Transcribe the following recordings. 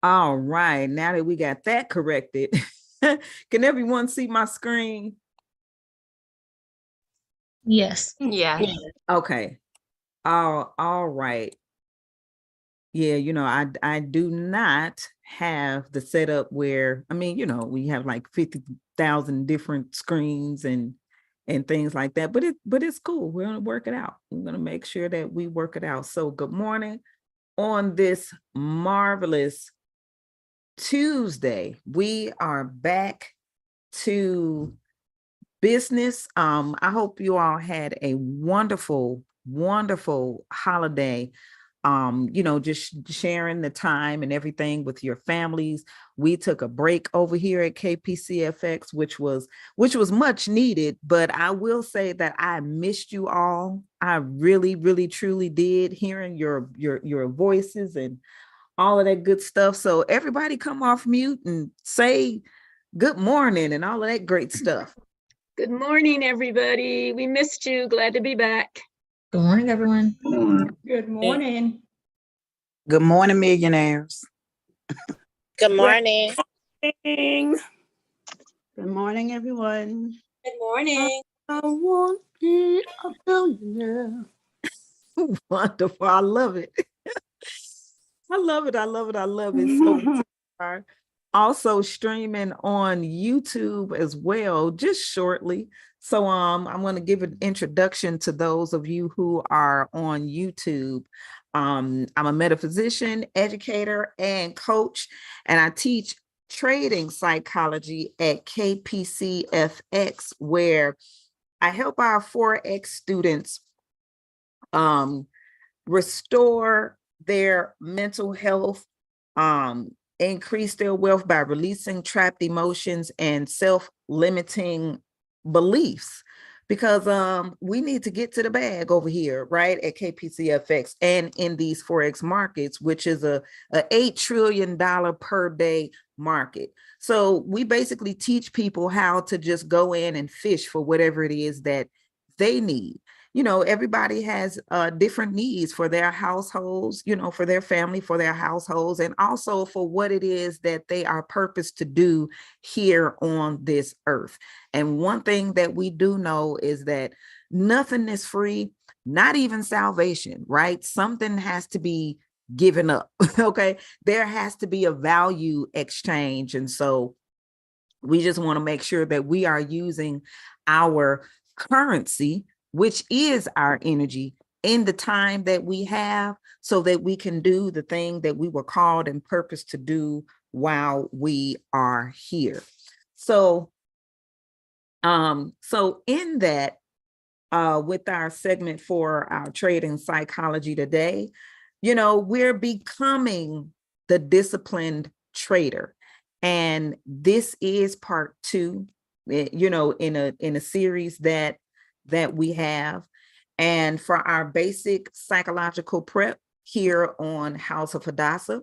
All right, now that we got that corrected, can everyone see my screen? Yes. Yeah. Okay. All right. Yeah, I do not have the setup where, we have like 50,000 different screens and things like that, but it's cool. We're gonna work it out. We're gonna make sure that we work it out. So good morning on this marvelous Tuesday. We are back to business. I hope you all had a wonderful, wonderful holiday. Just sharing the time and everything with your families. We took a break over here at KPCFX, which was much needed, but I will say that I missed you all. I really, really, truly did, hearing your voices and all of that good stuff. So everybody come off mute and say good morning and all of that great stuff. Good morning, everybody. We missed you. Glad to be back. Good morning, everyone. Good morning. Good morning, millionaires. Good morning. Good morning, everyone. Good morning. I want to be a billionaire. Wonderful. I love it. I love it. I love it. I love it. So also streaming on YouTube as well, just shortly. So I'm going to give an introduction to those of you who are on YouTube. I'm a metaphysician, educator, and coach, and I teach trading psychology at KPCFX, where I help our Forex students restore their mental health, increase their wealth by releasing trapped emotions and self-limiting beliefs, because we need to get to the bag over here, right, at KPCFX and in these Forex markets, which is a $8 trillion per day market. So we basically teach people how to just go in and fish for whatever it is that they need. Everybody has different needs for their households, for their family, for their households, and also for what it is that they are purposed to do here on this earth. And one thing that we do know is that nothing is free, not even salvation, right? Something has to be given up, okay? There has to be a value exchange. And so we just want to make sure that we are using our currency, which is our energy, in the time that we have, so that we can do the thing that we were called and purposed to do while we are here. So in that, with our segment for our trading psychology today, we're becoming the disciplined trader. And this is part 2, in a series that we have. And for our basic psychological prep here on House of Hadassah,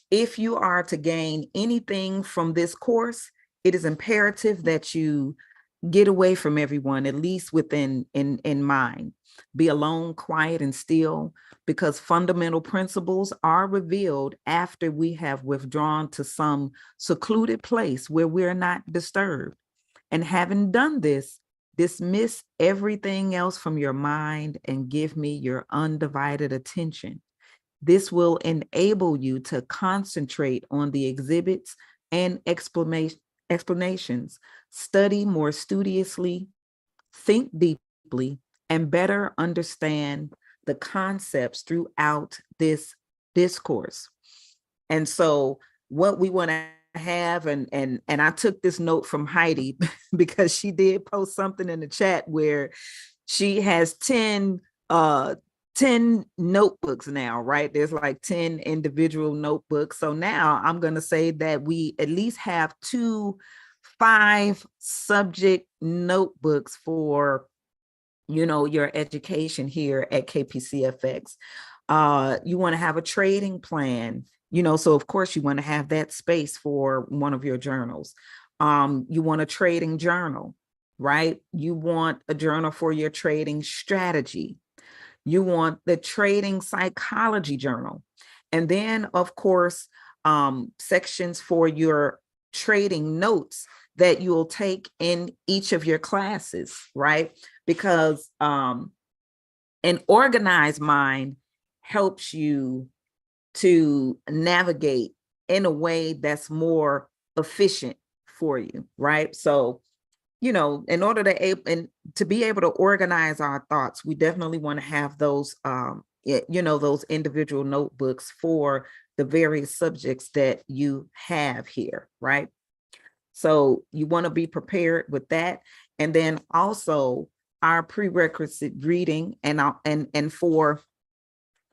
if you are to gain anything from this course, it is imperative that you get away from everyone, at least within in mind. Be alone, quiet, and still, because fundamental principles are revealed after we have withdrawn to some secluded place where we're not disturbed. And having done this, dismiss everything else from your mind and give me your undivided attention. This will enable you to concentrate on the exhibits and explanations, study more studiously, think deeply, and better understand the concepts throughout this discourse. And so what we want to have, and I took this note from Heidi because she did post something in the chat where she has 10 notebooks now, right? There's like 10 individual notebooks. So now I'm going to say that we at least have 2 5-subject notebooks for your education here at KPCFX. You want to have a trading plan, so of course you want to have that space for one of your journals. You want a trading journal, right? You want a journal for your trading strategy. You want the trading psychology journal. And then, of course, sections for your trading notes that you'll take in each of your classes, right? Because an organized mind helps you to navigate in a way that's more efficient for you, right? So, you know, in order to be able to organize our thoughts, we definitely want to have those, you know, those individual notebooks for the various subjects that you have here, right? So you want to be prepared with that. And then also our prerequisite reading and for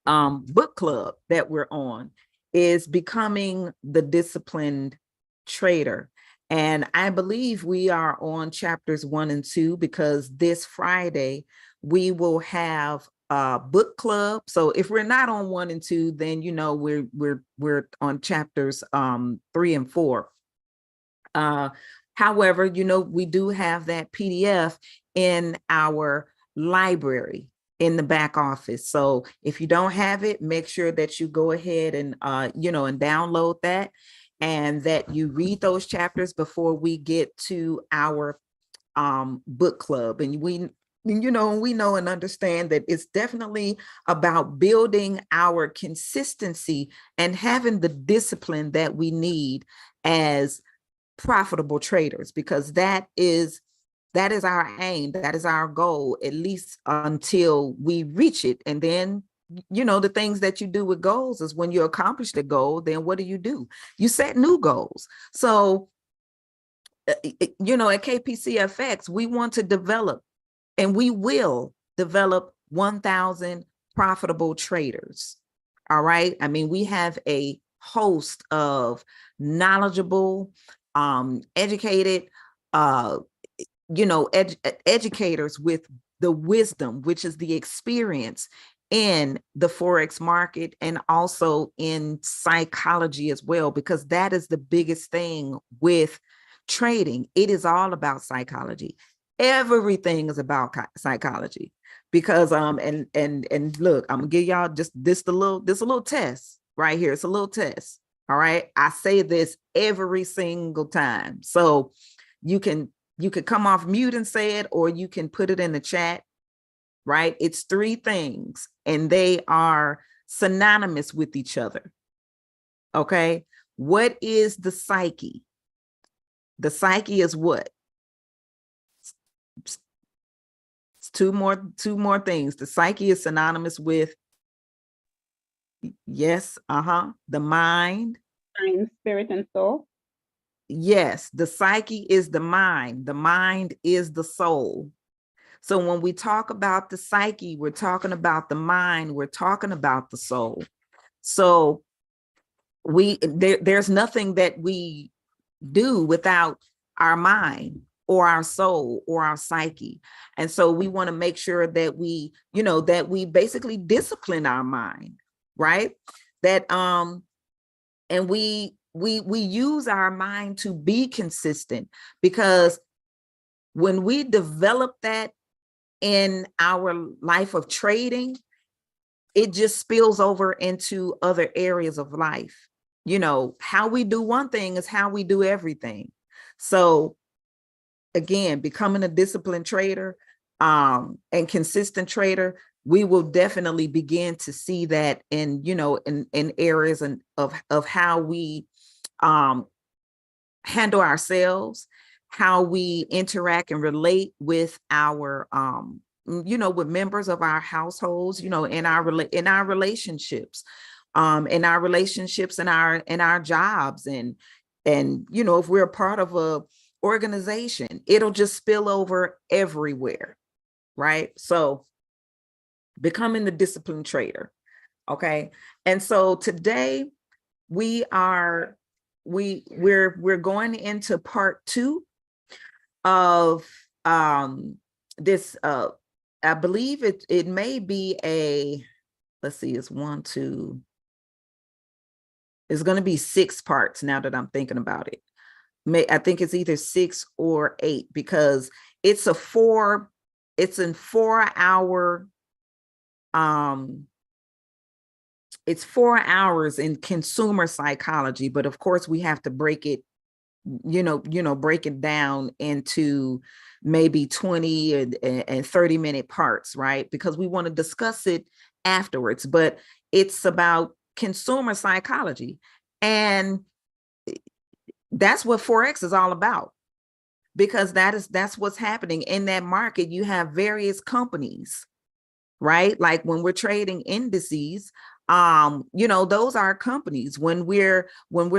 book club that we're on is becoming the disciplined trader. And I believe we are on chapters 1 and 2 because this Friday we will have a book club. So if we're not on 1 and 2, then you know we're on chapters 3 and 4. However, you know, we do have that PDF in our library in the back office. So if you don't have it, make sure that you go ahead and, you know, and download that and that you read those chapters before we get to our book club. And you know, we know and understand that it's definitely about building our consistency and having the discipline that we need as profitable traders, because that is our aim, that is our goal, at least until we reach it. And then, you know, the things that you do with goals is when you accomplish the goal, then what do? You set new goals. So, you know, at KPCFX, we want to develop, and we will develop 1,000 profitable traders. All right. I mean, we have a host of knowledgeable, educated, you know, educators with the wisdom, which is the experience in the Forex market and also in psychology as well, because that is the biggest thing with trading. It is all about psychology. Everything is about psychology, because and look, I'm gonna give y'all just this a little test right here. It's a little test. All right. I say this every single time. So you could come off mute and say it, or you can put it in the chat, right? It's 3 things and they are synonymous with each other. Okay. What is the psyche? The psyche is what? It's two more things. The psyche is synonymous with, yes, the mind, spirit, and soul. Yes, the psyche is the mind. The mind is the soul. So when we talk about the psyche, we're talking about the mind, we're talking about the soul. So there's nothing that we do without our mind or our soul or our psyche. And so we want to make sure that we, you know, that we basically discipline our mind, right? That and we use our mind to be consistent, because when we develop that in our life of trading, it just spills over into other areas of life. You know, how we do one thing is how we do everything. So again, becoming a disciplined trader and consistent trader, we will definitely begin to see that in, you know, in areas of how we handle ourselves, how we interact and relate with our, you know, with members of our households, you know, in our relationships, in our relationships, in our jobs, and you know, if we're a part of a organization, it'll just spill over everywhere, right? So becoming the disciplined trader. Okay. And so today we're going into part 2 of this. I believe it may be a, let's see, it's 1, 2. It's going to be 6 parts now that I'm thinking about it. I think it's either 6 or 8, because it's in 4-hour it's 4 hours in consumer psychology, but of course we have to break it, break it down into maybe 20 and 30-minute parts, right? Because we want to discuss it afterwards, but it's about consumer psychology. And that's what Forex is all about, because that's what's happening in that market. You have various companies, right? Like when we're trading indices, those are companies. When we're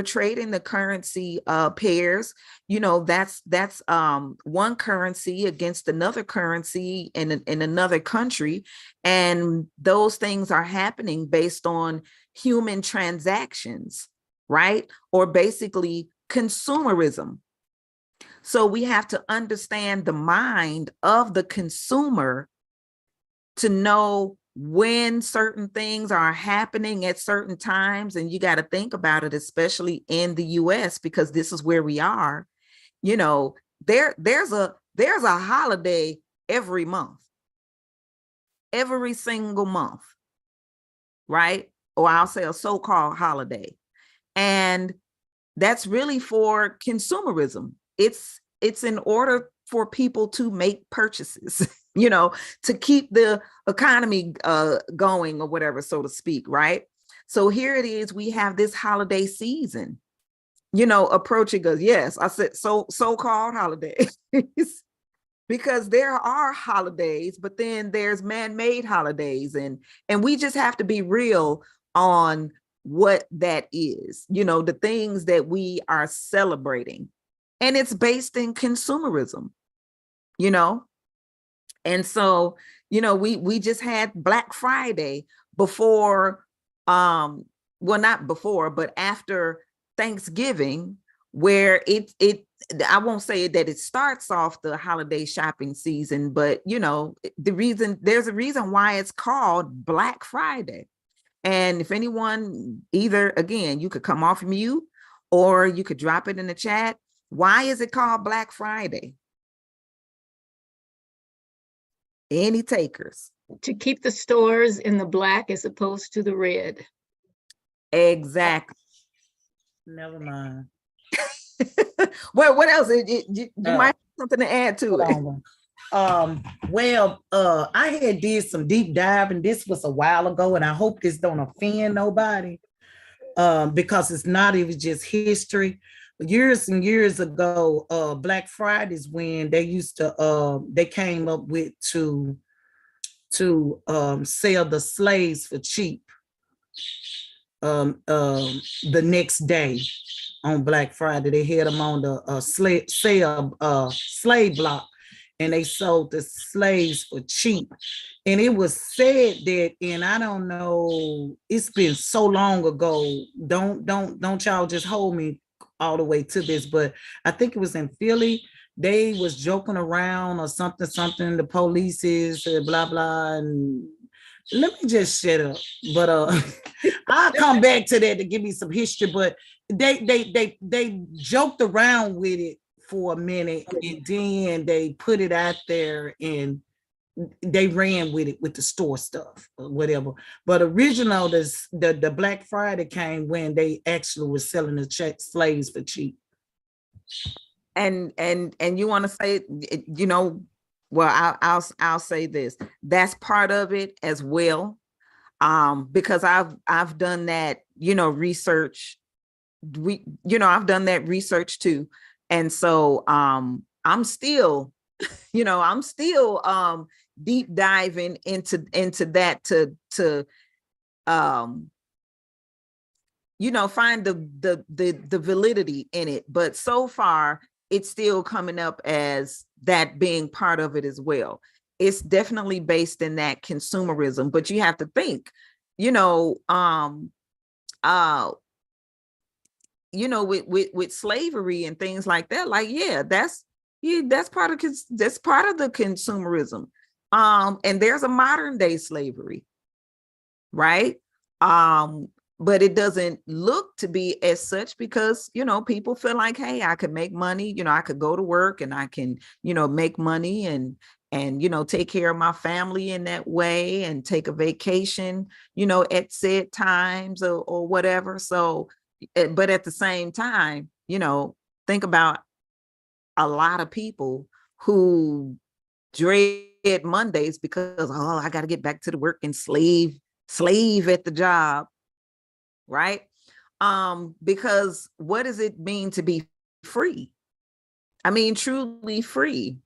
trading the currency pairs, that's one currency against another currency in another country, and those things are happening based on human transactions, right? Or basically consumerism. So we have to understand the mind of the consumer to know when certain things are happening at certain times. And you got to think about it, especially in the US, because this is where we are. There's a holiday every month, every single month, right? Or I'll say a so-called holiday. And that's really for consumerism. It's in order for people to make purchases, to keep the economy going or whatever, so to speak, right? So here it is, we have this holiday season, approaching us. Yes, I said so-called holidays, because there are holidays, but then there's man-made holidays, and we just have to be real on what that is, the things that we are celebrating. And it's based in consumerism, And so, we just had Black Friday before, well, not before, but after Thanksgiving, where I won't say that it starts off the holiday shopping season, but there's a reason why it's called Black Friday. And if anyone, either, again, you could come off mute or you could drop it in the chat. Why is it called Black Friday? Any takers? To keep the stores in the black as opposed to the red. Exactly. Never mind. Well, what else? You might have something to add to it. I had did some deep dive, and this was a while ago, and I hope this don't offend nobody, because it's not even just history. Years and years ago, Black Friday is when they used to they came up with to sell the slaves for cheap the next day. On Black Friday, they had them on the slave block, and they sold the slaves for cheap. And it was said that, and I don't know, it's been so long ago. Don't y'all just hold me all the way to this, but I think it was in Philly. They was joking around or something. The police is blah blah, and let me just shut up. But I'll come back to that to give me some history. But they joked around with it for a minute, and then they put it out there, and they ran with it with the store stuff or whatever. But original, the Black Friday came when they actually were selling the slaves for cheap. And you want to say, well, I'll say this. That's part of it as well, because I've done that, research. I've done that research too, and so I'm still, deep diving into that to find the validity in it. But so far, it's still coming up as that being part of it as well. It's definitely based in that consumerism, but you have to think, with slavery and things like that, like, that's part of the consumerism. And there's a modern day slavery, right? But it doesn't look to be as such, because, people feel like, hey, I could make money, I could go to work and I can, make money and you know, take care of my family in that way and take a vacation, you know, at said times or whatever. So, but at the same time, you know, think about a lot of people who dread Mondays because, oh, I got to get back to the work and slave at the job, right? Because what does it mean to be free? I mean, truly free.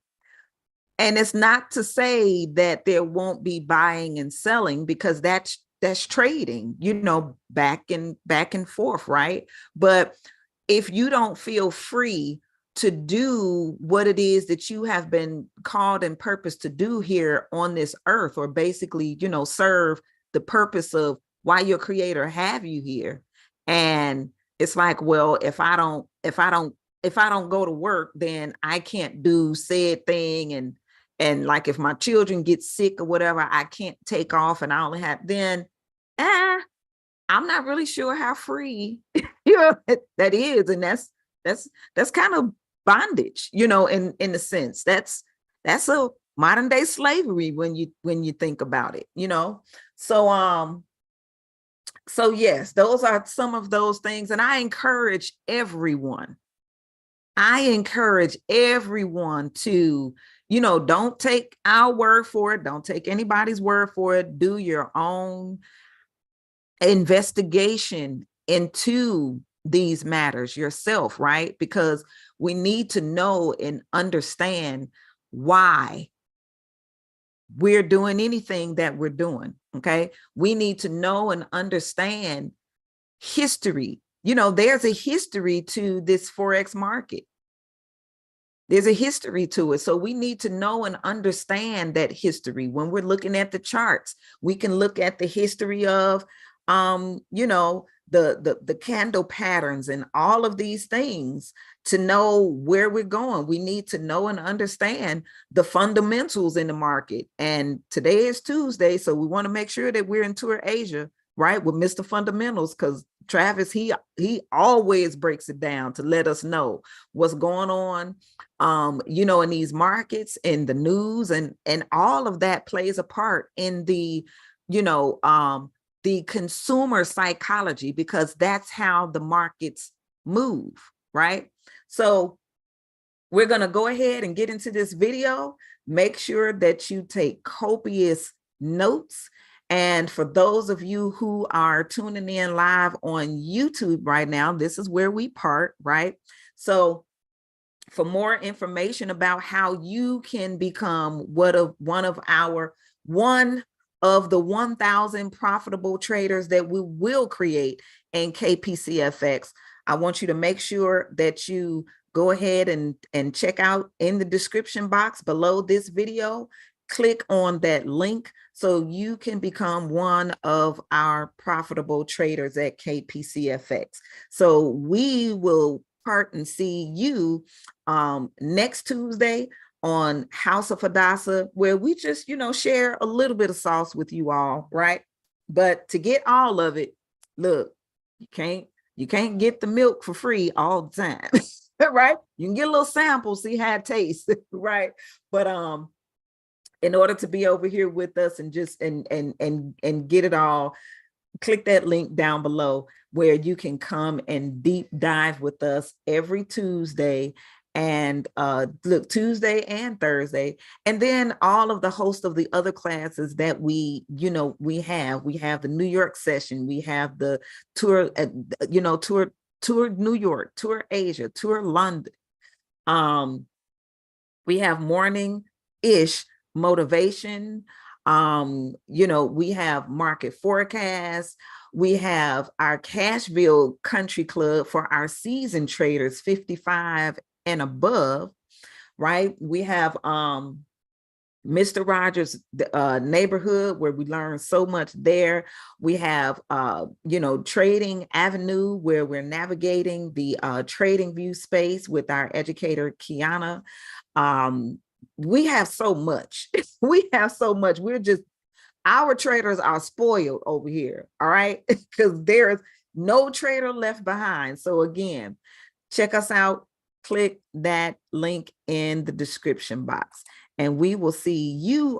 And it's not to say that there won't be buying and selling, because that's trading, you know, back and forth, right? But if you don't feel free to do what it is that you have been called and purposed to do here on this earth, or basically, you know, serve the purpose of why your creator have you here. And it's like, well, if I don't go to work, then I can't do said thing. And like, if my children get sick or whatever, I can't take off and I only have, then I'm not really sure how free you know that is. And that's kind of bondage, you know, in a sense. That's a modern day slavery when you think about it, you know. So yes, those are some of those things. And I encourage everyone to, you know, don't take our word for it. Don't take anybody's word for it. Do your own investigation into these matters yourself, right? Because we need to know and understand why we're doing anything that we're doing, okay? We need to know and understand history. You know, there's a history to this Forex market. There's a history to it. So we need to know and understand that history. When we're looking at the charts, we can look at the history of, you know, the candle patterns and all of these things to know where we're going. We need to know and understand the fundamentals in the market. And today is Tuesday, so we want to make sure that we're in Tour Asia, right, with Mr. Fundamentals, because Travis, he always breaks it down to let us know what's going on, you know, in these markets, in the news, and all of that plays a part in the, you know, the consumer psychology, because that's how the markets move, right? So we're going to go ahead and get into this video. Make sure that you take copious notes. And for those of you who are tuning in live on YouTube right now, this is where we part, right? So for more information about how you can become one of the 1,000 profitable traders that we will create in KPCFX, I want you to make sure that you go ahead and check out in the description box below this video. Click on that link so you can become one of our profitable traders at KPCFX. So we will part and see you next Tuesday on House of Hadassah, where we just, you know, share a little bit of sauce with you all, right? But to get all of it, look, you can't get the milk for free all the time, right? You can get a little sample, see how it tastes, right? But in order to be over here with us and just and get it all, click that link down below where you can come and deep dive with us every Tuesday. And look, Tuesday and Thursday, and then all of the host of the other classes that we, you know, we have the New York session, we have the tour, you know, tour New York, tour Asia, tour London. We have morning-ish motivation. You know, we have market forecasts. We have our Cashville Country Club for our seasoned traders, 55 and above, right? We have Mr. Rogers' neighborhood, where we learn so much there. We have, you know, Trading Avenue, where we're navigating the trading view space with our educator, Kiana. We have so much. We have so much. Our traders are spoiled over here, all right? Because there's no trader left behind. So again, check us out click that link in the description box, and we will see you